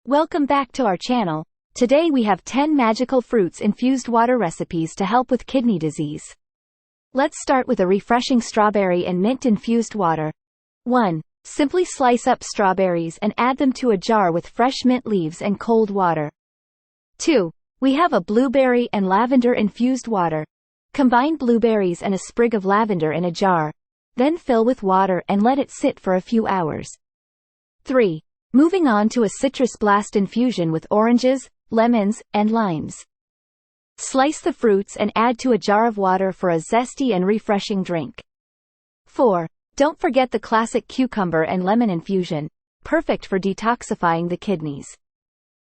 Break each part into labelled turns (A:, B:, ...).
A: Welcome back to our channel. Today we have 10 magical fruits-infused water recipes to help with kidney disease. Let's start with a refreshing strawberry and mint-infused water. 1. Simply slice up strawberries and add them to a jar with fresh mint leaves and cold water. 2. We have a blueberry and lavender-infused water. Combine blueberries and a sprig of lavender in a jar. Then fill with water and let it sit for a few hours. 3. Moving on to a citrus blast infusion with oranges, lemons, and limes. Slice the fruits and add to a jar of water for a zesty and refreshing drink. 4. Don't forget the classic cucumber and lemon infusion, perfect for detoxifying the kidneys.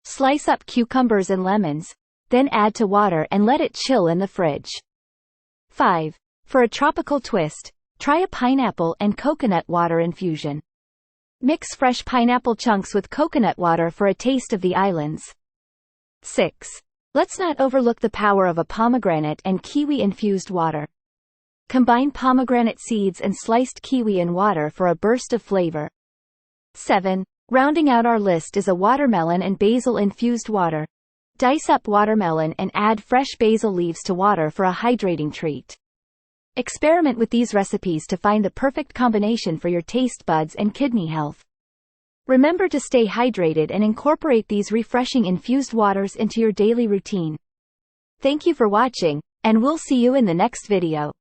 A: Slice up cucumbers and lemons, then add to water and let it chill in the fridge. 5. For a tropical twist, try a pineapple and coconut water infusion. Mix fresh pineapple chunks with coconut water for a taste of the islands. 6. Let's not overlook the power of a pomegranate and kiwi-infused water. Combine pomegranate seeds and sliced kiwi in water for a burst of flavor. 7. Rounding out our list is a watermelon and basil-infused water. Dice up watermelon and add fresh basil leaves to water for a hydrating treat. Experiment with these recipes to find the perfect combination for your taste buds and kidney health. Remember to stay hydrated and incorporate these refreshing infused waters into your daily routine. Thank you for watching, and we'll see you in the next video.